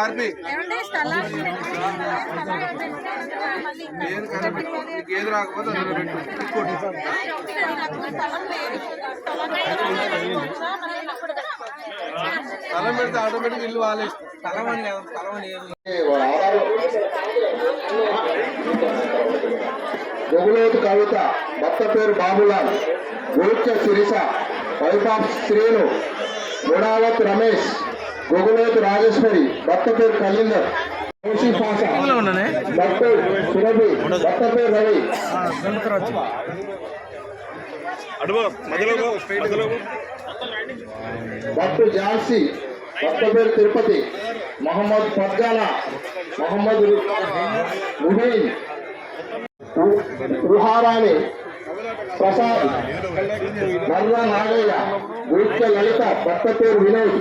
ఆర్పి ఏది రాకపోతే అందులో పెట్టు స్థలం పెడితే ఆటోమేటిక్ ఇల్లు వాళ్ళే స్థలం అని కాదు స్థలం అని గొగులోతు కవిత భర్త పేరు బాబులాల్ గోచ శిరీష వైఫ్ ఆఫ్ శ్రీను గుణావత్ రమేష్ గొగులోతు రాజేశ్వరి భర్త పేరు కళీందర్ భర్త సురభి భర్త పేరు రవి భర్త ఝాన్సీ భర్త పేరు తిరుపతి మొహమ్మద్ ఫర్జానా మొహమ్మద్ ముబీన్ రుహారాణి ప్రసాద్ మర్రా నాగయ్య గురుత్య లలిత భర్త పేరు వినోద్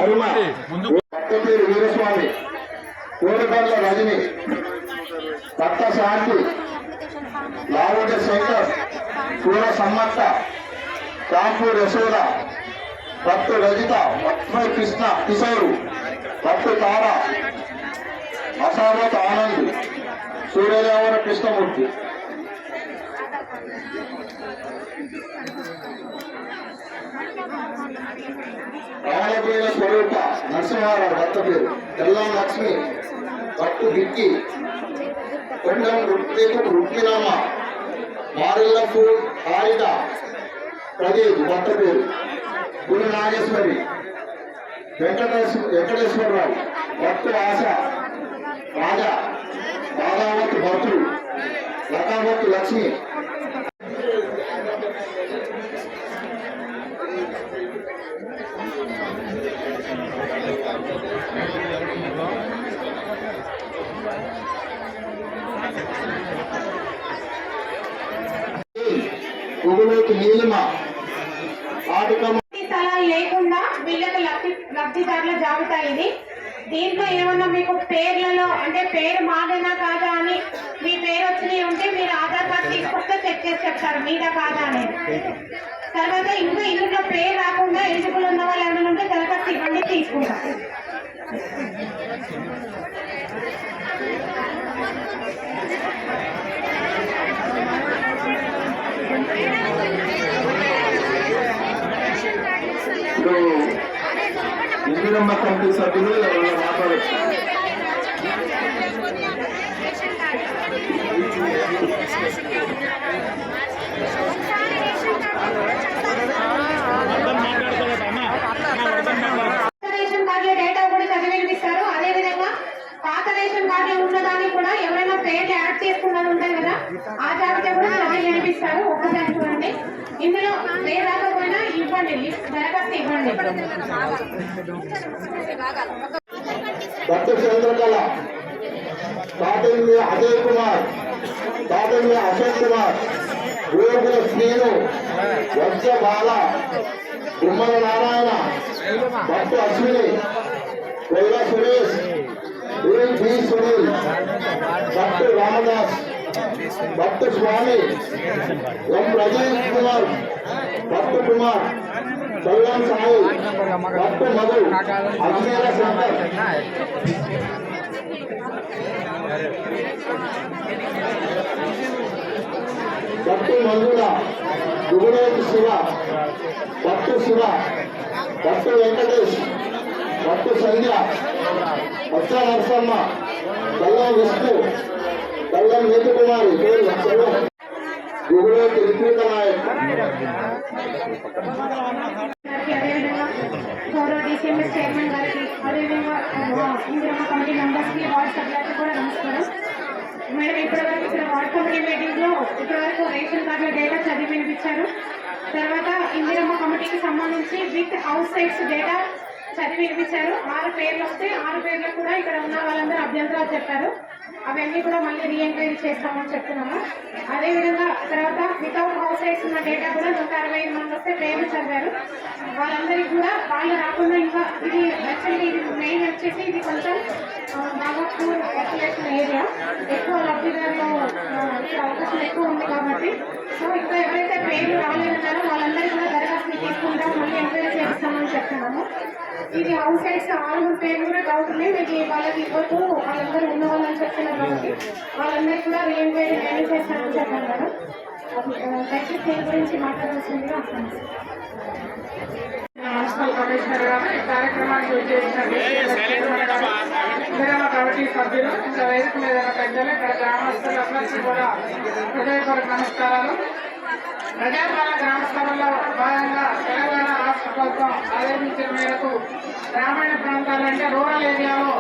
అరుణ భర్త పేరు వీరస్వామి కోరకర్ల రజని భర్త శాంతి లావోజ శంకర్ పూర సమ్మత్త కాంపూర్ యశోద భర్త రజిత లక్ష్మీ కృష్ణ కిషోరు భర్త తార అసామత్ ఆనంద్ సూర్యదేవర కృష్ణమూర్తి రామలపేల స్వరూప నరసింహారావు భర్త పేరు తెల్లం లక్ష్మి భర్త బిక్కి కొండం రుక్మినామ మారిల్లపు హారిత ప్రదీప్ భర్త పేరు గురు నాగేశ్వరి వెంకటేశ్వరరావు భర్త ఆశ రాజా బాగావత్ భర్తులు లకావత్ లక్ష్మి గుగులోకి నీలిమ స్థలాలు లేకుండా వీళ్ళకి లబ్ధిదారుల జాబితా ఇది. దీంట్లో ఏమన్నా మీకు పేర్లలో అంటే పేరు మాదేనా కాదా అని మీ పేరు వచ్చినవి ఉంటే మీరు ఆధార్ కార్డు తీసుకొస్తే చెక్ చేసి చెప్తారు మీదా కాదా అనేది. తర్వాత ఇంకా ఇందులో పేరు రాకుండా ఎలిజిబుల్ ఉన్న వాళ్ళు ఏమైనా ఉంటే దరఖాస్తు ఇవ్వండి తీసుకుంటారు. ఇందిరమ్మ కమిటీ సభ్యులు ఎవరైనా మాట్లాడచ్చు. రేషన్ కార్డుల డేటా కూడా చదివి వినిపిస్తారు. అదేవిధంగా పాత రేషన్ కార్డులో ఉన్నదాన్ని కూడా ఎవరైనా పేర్లు యాడ్ చేసుకున్నది ఉంటాయి కదా, ఆ జాబితా కూడా చదివి వినిపిస్తారు. ఒక్కసారి చూడండి. ఇందులో పేరు రాకపోయినా ఇవ్వండి, దరఖాస్తు ఇవ్వండి. భర్త చంద్రకళ తాతల్లి అజయ్ కుమార్ తాతల్లి అశోక్ కుమార్ యోగుల శ్రీను వజ్ర బాల గుమ్మల నారాయణ భర్త అశ్విని కొల్ల సురేష్ బి సునీల్ భర్త రామదాస్ భర్త స్వామి ఎం ప్రజీవ్ కుమార్ భర్త కుమార్ కళ్యాణ్ సాయి భర్త మధు అజ్మీర శంకర్ భర్త మంజుల గుగులోకి శివ భర్త శివ భర్త వెంకటేష్ భర్త సంధ్య భర్త నరసమ్మ కళ్యాణ్ విష్ణు కళ్యాణ్ నీతి కుమారి గుగులోకి రిత్విక నాయక్. గౌరవ డిసిఎంఎస్ చైర్మన్ గారికి, అదేవిధంగా ఇందిరమ్మ కమిటీ మెంబర్స్ కి, వార్డ్ సభ్యులకు కూడా నమస్కారం. మేడం ఇప్పటివరకు ఇక్కడ వార్డ్ కమిటీ మీటింగ్ లో ఇప్పటివరకు రేషన్ కార్డుల డేటా చదివి వినిపించారు. తర్వాత ఇందిరమ్మ కమిటీకి సంబంధించి విత్ హౌస్ సైట్స్ డేటా చదివి వినిపించారు. 6 పేర్లు వస్తే 6 పేర్లకు కూడా ఇక్కడ ఉన్న వాళ్ళందరూ అభ్యంతరాలు చెప్పారు. అవన్నీ కూడా మళ్ళీ రీఎంక్వైరీ చేస్తామని చెప్తున్నాము. అదేవిధంగా తర్వాత వితౌట్ హౌస్ సైట్స్ ఉన్న డేటా కూడా 165 మంది వస్తే పేర్లు చదివారు. వాళ్ళందరికీ కూడా వాళ్ళు రాకుండా ఇంకా ఇది యాక్చువల్లీ ఇది మెయిన్ వచ్చేసి ఇది కొంచెం బాగా పూర్ పాపులేషన్ ఏరియా, ఎక్కువ లబ్ధిదారులు ఇక్కడ అవకాశం ఎక్కువ ఉంది కాబట్టి సో ఇంకా ఎవరైతే పేర్లు రాలేదన్నారో వాళ్ళందరూ కూడా దరఖాస్తులు తీసుకుంటాం, మళ్ళీ ఎంక్వైరీ చేస్తామని చెప్తున్నాము. ఇది అవుట్ సైడ్స్ ఆరుగురు పేర్లు కూడా డౌట్ ఉన్నాయి, మీకు వాళ్ళకి ఇవ్వద్దు, వాళ్ళందరూ ఉన్న వాళ్ళని చెప్తున్నారు కాబట్టి వాళ్ళందరికీ కూడా రీఎంక్వైరీ నేను చేస్తానని చెప్పాను మేడం. దయచేసి దీని గురించి మాట్లాడాల్సిందిగా వస్తాను. మున్సిపల్ కమిషనర్ గారు ఈ కార్యక్రమానికి విచ్చేసిన ఇందిరమ్మ కమిటీ సభ్యులు, ఇంకా వేదిక మీద పెద్దలు, ఇక్కడ గ్రామస్తులు అందరికీ కూడా హృదయపూర్వక నమస్కారాలు. ప్రజాపాలన గ్రామ సభలో భాగంగా తెలంగాణ రాష్ట్ర ప్రభుత్వం ఆదేశించిన మేరకు గ్రామీణ ప్రాంతాలంటే రూరల్ ఏరియాలో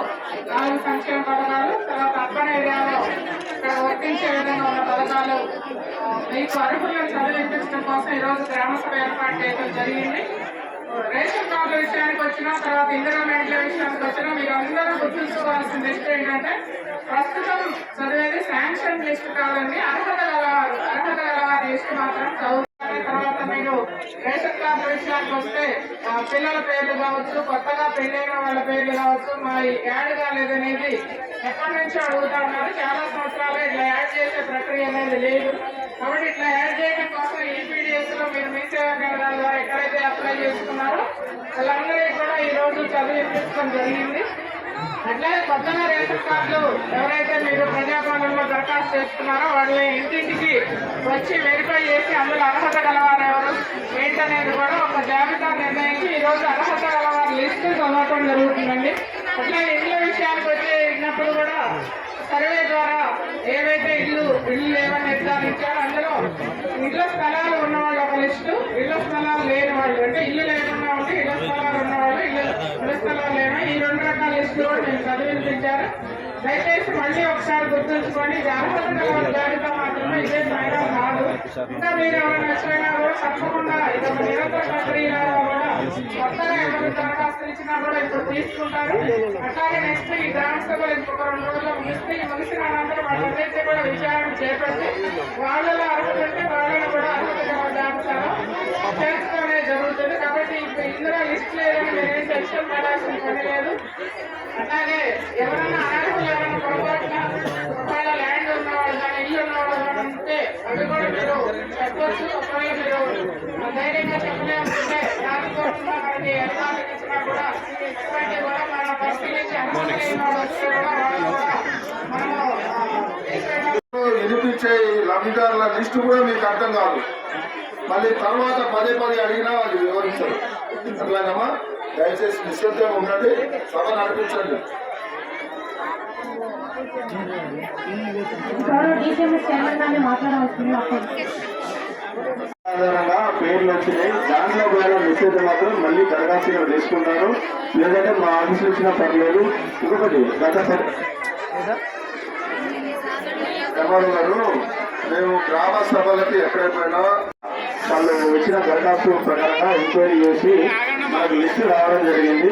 4 సంక్షేమ పథకాలు, తర్వాత అర్బన్ ఏరియాలో ఇక్కడ వర్తించే విధంగా ఉన్న పథకాలు మీకు అర్హులను చదివించడం కోసం ఈరోజు గ్రామ సభ ఏర్పాటు చేయడం జరిగింది. రేషన్ కార్డుల విషయానికి వచ్చిన తర్వాత ఇందిరమ్మ ఇండ్ల విషయానికి వచ్చినా మీరు అందరూ గుర్తుంచుకోవాల్సిన లిస్ట్ ఏంటంటే ప్రస్తుతం చదివేది శాంక్షన్ లిస్ట్ కాదండి, అర్హత గలవారి లిస్ట్ మాత్రం చదువుతారు. తర్వాత మీరు రేషన్ కార్డుల విషయానికి వస్తే పిల్లల పేర్లు కావచ్చు, కొత్తగా పెళ్ళైన వాళ్ళ పేర్లు కావచ్చు, మా యాడ్ కాలేదనేది ఎప్పటి నుంచో అడుగుతా ఉన్నారు. చాలా సంవత్సరాలు ఇట్లా యాడ్ చేసే ప్రక్రియ అనేది లేదు. కాబట్టి ఇట్లా యాడ్ చేయడం కోసం ఈపీడీఎస్ లో మీరు మీ సేవా కేంద్రాల ద్వారా ఎక్కడైతే అప్లై చేసుకున్నారో వాళ్ళందరికీ కూడా ఈ రోజు చదివించడం జరిగింది. అట్లాగే కొత్తగా రేషన్ కార్డులు ఎవరైతే మీరు ప్రజాపాలనలో దరఖాస్తు చేసుకున్నారో వాళ్ళని ఇంటింటికి వచ్చి వెరిఫై చేసి అందులో అర్హత గలవారు ఎవరు ఏంటనేది కూడా ఒక జాబితా నిర్ణయించి ఈరోజు అర్హత గలవారి లిస్టు చదవటం జరుగుతుందండి. అట్లాగే ఇళ్ళ విషయానికి వచ్చినప్పుడు కూడా సర్వే ద్వారా ఏవైతే ఇల్లు లేవని నిర్ధారించారో అందులో ఇళ్ల స్థలాలు ఉన్నవాళ్ళు ఒక లిస్టు, ఇళ్ల స్థలాలు లేని వాళ్ళు అంటే ఇల్లు లేకుండా ఉంటే ఇళ్ల స్థలాలు ఉన్నవాళ్ళు, ఇళ్ల స్థలాలు లేని ఈ 2 రకాల లిస్టులు కూడా నేను చదివించారు. దయచేసి మళ్ళీ ఒకసారి గుర్తుంచుకోండి, ఇది అర్హత గల జాబితా మాత్రమే, ఇదే ఫైనల్ కాదు. ఇంకా మీరు ఎవరైనా వచ్చినా కూడా తప్పకుండా ఇది ఒక నిరంతర ప్రక్రియలో కూడా కొత్తగా ఎవరు దరఖాస్తులు ఇచ్చినా కూడా ఇప్పుడు తీసుకుంటారు. అట్లాగే నెక్స్ట్ ఈ గ్రామ సభలు ఇంకొక 2 రోజుల్లో ముగిసిన అనంతరం వాళ్ళందరికీ కూడా విచారణ చేపట్టి వాళ్ళలో అర్హత ఉంటే వాళ్ళని కూడా అర్హత గల జాబితాలో చేర్చుకోనే జరుగుతుంది. కాబట్టి ఇప్పుడు ఇందులో లిస్ట్ లేదని మీరేం టెన్షన్ పడాల్సిన పని లేదు. అట్లాగే ఎవరైనా అనర్హులు ఎవరైనా పొరపాటున ఒకవేళ ల్యాండ్ ఉన్నవాళ్ళు కానీ ఇల్లు ఉన్నవాళ్ళు కానీ ఉంటే అవి కూడా మీరు చెప్పవచ్చు. ఒకవేళ మీరు ధైర్యంగా చెప్పలే ఉంటే దానికోసంగా మనకి అధికారులకు ఇచ్చినా కూడా ఎటువంటి కూడా మన పరిశీలించి అర్హత లేని వాళ్ళు వస్తే కూడా వాళ్ళు కూడా మనము వినిపించే లబ్ధిదారుల లిస్టు కూడా మీకు అర్థం కాదు, మళ్ళీ తర్వాత పదే అడిగినా వాళ్ళు వివరిస్తారు. అట్లాగమ్మా దయచేసి నిశ్శబ్దంగా ఉండండి, సభ నడిపించండి. సాధారణంగా పేర్లు వచ్చినాయి, దాంట్లో కూడా మెసేజ్ మాత్రం మళ్ళీ దరఖాస్తులు తీసుకుంటారు, లేదంటే మా ఆఫీసులు ఇచ్చిన పర్లేదు. ఇంకొకటి గత గారు మేము గ్రామ సభలకి ఎక్కడైపోయినా వాళ్ళు ఇచ్చిన దరఖాస్తు ప్రకారంగా ఎంక్వైరీ చేసి మనకు లిస్టు రావడం జరిగింది.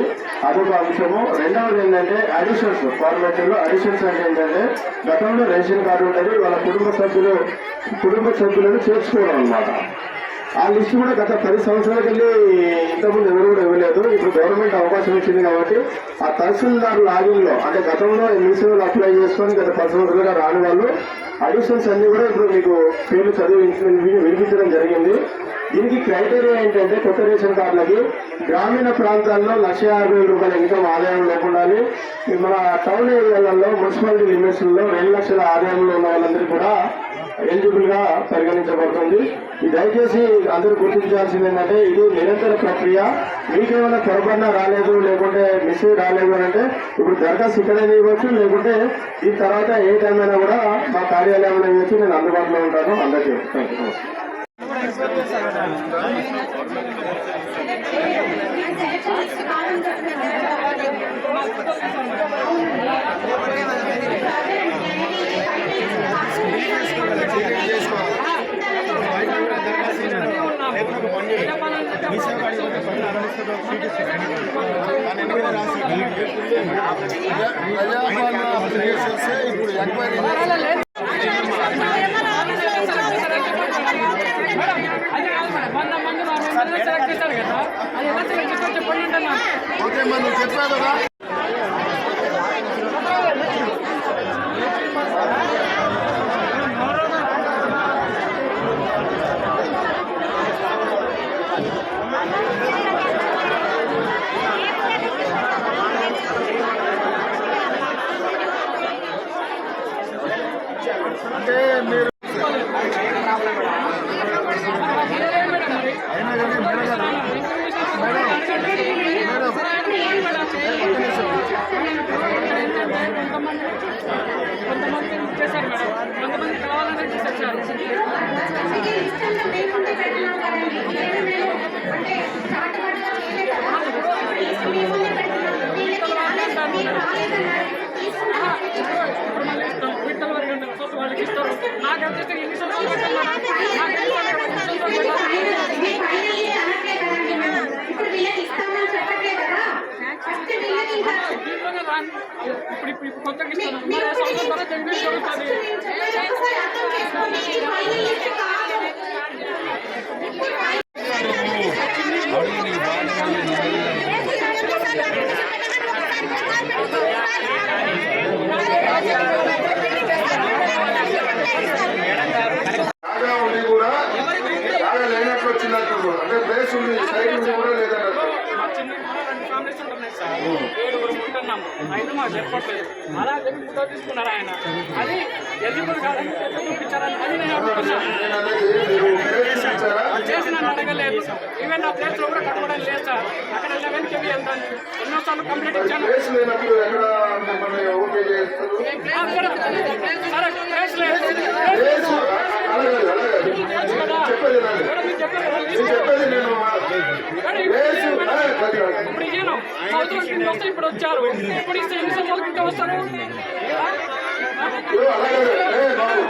అదొక అంశము. రెండవది ఏంటంటే అడిషన్స్, పార్లమెంట్లో అడిషన్స్ అంటే ఏంటంటే గతంలో రేషన్ కార్డు ఉంటుంది, వాళ్ళ కుటుంబ సభ్యులను చేర్చుకోవడం అన్నమాట. ఆ లిస్టు కూడా గత 10 సంవత్సరాలకు వెళ్ళి ఇంతకుముందు ఎవరు కూడా ఇవ్వలేదు. ఇప్పుడు గవర్నమెంట్ అవకాశం ఇచ్చింది కాబట్టి ఆ తహసీల్దార్ లాగిన్లో అంటే గతంలో మీసేవలు అప్లై చేసుకొని గత 10 సంవత్సరాలుగా రాని వాళ్ళు అడిషన్స్ అన్ని కూడా ఇప్పుడు మీకు పేర్లు వినిపించడం జరిగింది. దీనికి క్రైటీరియా ఏంటంటే కొత్త రేషన్ కార్డులకి గ్రామీణ ప్రాంతాల్లో 1,50,000 రూపాయల ఇన్కమ్ ఆదాయం లేకుండా మన టౌన్ ఏరియాలలో మున్సిపాలిటీ లిమిట్స్ లో 2 లక్షల ఆదాయంలో ఉన్న వాళ్ళందరికీ కూడా ఎలిజిబుల్ గా పరిగణించబడుతుంది. ఇది దయచేసి అందరూ గుర్తించాల్సింది ఏంటంటే ఇది నిరంతర ప్రక్రియ. మీకేమైనా పొరపాటున రాలేదు లేకుంటే మిస్ రాలేదు అని అంటే ఇప్పుడు దరఖాస్తు ఇక్కడైనా ఇవ్వచ్చు, లేకుంటే ఈ తర్వాత ఏ టైం అయినా కూడా మా కార్యాలయంలో ఇవ్వచ్చు. నేను అందుబాటులో ఉంటాను. అందరికీ థ్యాంక్ యూ. ఇప్పుడు ఎంక్వైరీ ఓకే, మనం చెప్పారు కదా. అందుకే ఇష్టంగా మేము ఉండి పెట్టినాం కదండి. ఏమి మేము అంటే చాటుమాటుగా చేయలేదు కదా. ఇప్పుడు మేము ఉండి పెట్టినాం. వీళ్ళకి రాలేదు, మీకు రాలేదన్నారు. తీసుకున్నాం. ఇప్పుడు వీళ్ళకి ఇస్తామని చెప్పట్లే కదా. ఫస్ట్ వీళ్ళకి ఇంకా ఇప్పుడు కొత్తగా ఇస్తాను ఒకసారి అర్థం చేసుకోండి. ఇది ఫైనల్ లిస్ట్ కాదు. బాగా ఉండి కూడా బాగా లేనట్లు వచ్చినట్టు అంటే ప్లేస్ ఉంది సైడ్ ఉంది కూడా లేదన్నట్టు. ఏడుగురు ఉంటున్నాము అయితే మాకు చెప్పట్లేదు అలా చెప్పి ఫోటో తీసుకున్నారు ఆయన అది ఎలిజిబుల్ కాదని చూపించారని అది నేను అనుకుంటున్నాను. నేను అనేది మీరు ప్లేస్ చూపించారా? చేసి నన్ను అడగలేదు ఈవెన్ నా ప్లేస్ లో కూడా కట్టుకోవడం లేదు సార్. అక్కడ 11 కేవీ వెళ్తాను ఎన్నోసార్లు కంప్లీట్ ఇచ్చాను. ప్లేస్ లేనప్పుడు ఎక్కడ మిమ్మల్ని ఓకే చేస్తారు? సరే ప్లేస్ లేదు ప్లేస్ అలాగే చెప్పేది నాది. నేను చెప్పేది నేను ప్లేస్ ఇప్పుడు ఇయ్యను సంవత్సరం కింద వస్తే ఇప్పుడు వచ్చారు ఇప్పుడు ఇస్తే ఎన్ని సంవత్సరాల కింద వస్తారు అలాగే బాబు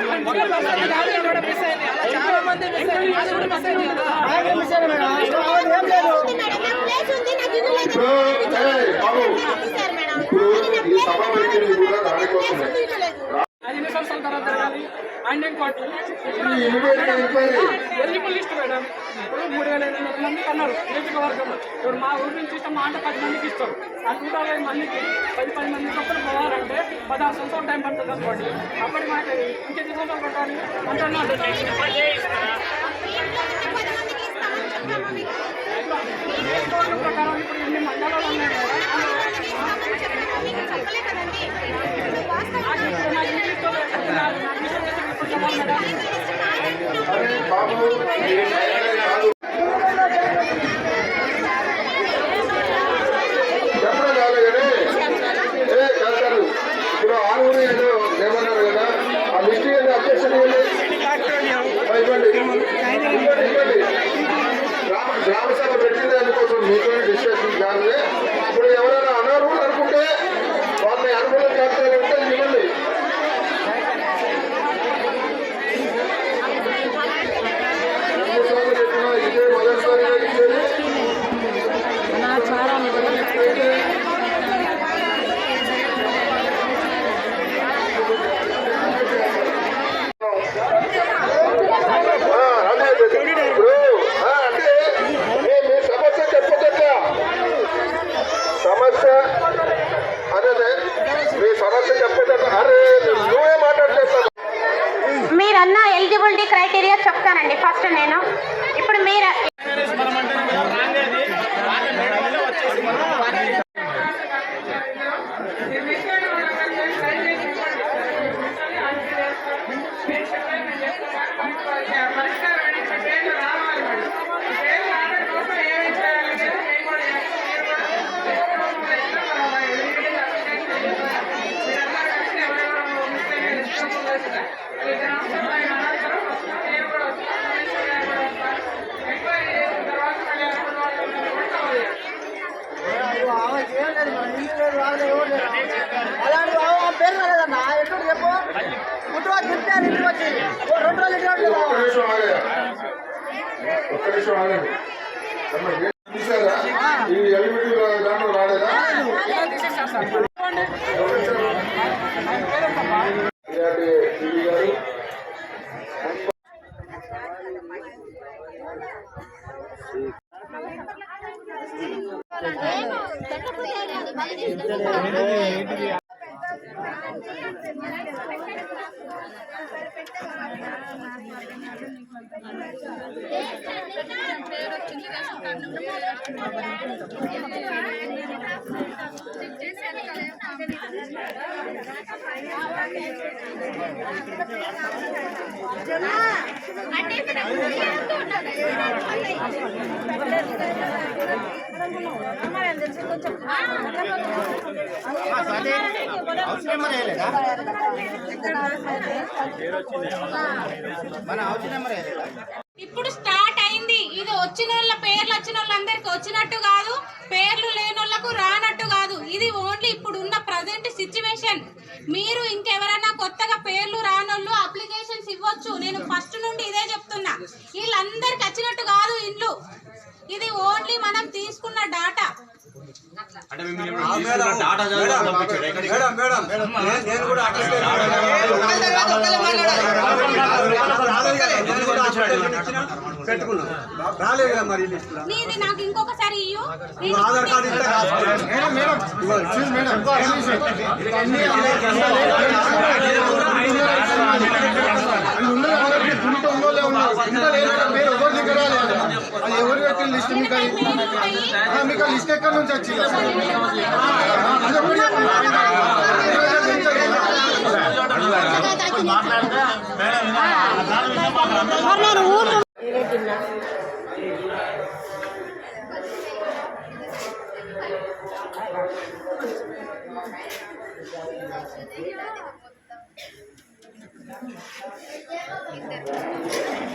చాలా మంది ఇప్పుడు బాబు ఇప్పుడు ఈ సభ పెట్టింది కూడా దానికోసమే. 5 సంవత్సరాల తర్వాత జరగాలి అండ్ ఇంకోటి ఇమీడియట్ గా ఎంక్వైరీ ఎలిజిబుల్ లిస్ట్ మేడం. ఇప్పుడు 3,500 మంది అన్నారు నియోజకవర్గంలో. ఇప్పుడు మా ఊరి నుంచి ఇస్తాం మా అంటే 10 మందికి ఇస్తారు. ఆ 120 మందికి 10 మంది చొప్పున పోవాలంటే 16 సంవత్సరాలు టైం పడుతుంది అనుకోండి. అప్పటి మాకు ఇంకెన్ని సంవత్సరాలు పట్టాలి అంటున్నారు. ప్రకారం ఇప్పుడు ఇన్ని మండలాలు ఉన్నాయి కదా బాబు చెప్పడం కాదు కానీ కాదు ఇప్పుడు ఆరుగురు ఏదో ఏమన్నారు కదా ఆ లిస్ట్ ఏదో అబ్జెక్షన్ ఇవ్వండి గ్రామ సభ పెట్టింది అందుకోసం మీతో డిస్కషన్ కాదు. ఇప్పుడు ఎవరైనా అనర్హులు అనుకుంటే వాళ్ళని అనుకూలం చేస్తారు ఉంటే ఇవ్వండి. ఇదే మొదటిసారిగా ఇచ్చేది. అంటే మీ సమస్య చెప్పొచ్చా? సమస్య అదే మీ సమస్య చెప్పొచ్చా? అరే నువ్వే మాట్లాడలేదు. మీరన్న ఎలిజిబిలిటీ క్రైటీరియా చెప్తానండి ఫస్ట్ నేను. ఇప్పుడు మీరు అలాంటి పేరు రాలేదన్నా ఎప్పుడు చెప్పు పుట్టువా తింటారు ఇంటికి వచ్చి 2 రోజులు ఒక్క నిమిషం ఆగండి. చూసారా ఈ ఎలిమిటీ దాంట్లో రాలేదా? ఇలాంటి టీవీ గారు కొంచెం ఇప్పుడు స్టార్ట్ అయింది. ఇది వచ్చిన వాళ్ళ పేర్లు వచ్చిన వాళ్ళందరికి వచ్చినట్టు కాదు, పేర్లు లేని వాళ్ళకు రానట్టు కాదు. ఇది ఓన్లీ ఇప్పుడు ఉన్న ప్రజెంట్ సిచ్యువేషన్. మీరు ఇంకెవరైనా కొత్తగా పేర్లు రానోళ్ళు అప్లికేషన్స్ ఇవ్వచ్చు. నేను ఫస్ట్ నుండి ఇదే చెప్తున్నా. వీళ్ళందరికి వచ్చినట్టు కాదు ఇండ్లు. ఇది ఓన్లీ మనం తీసుకున్న డాటా. నీది నాకు ఇంకొకసారి ఇయ్యు. ఎవరు పెట్టిన లిస్ట్ మీకు లిస్ట్ ఎక్కడి నుంచి వచ్చింది? నేను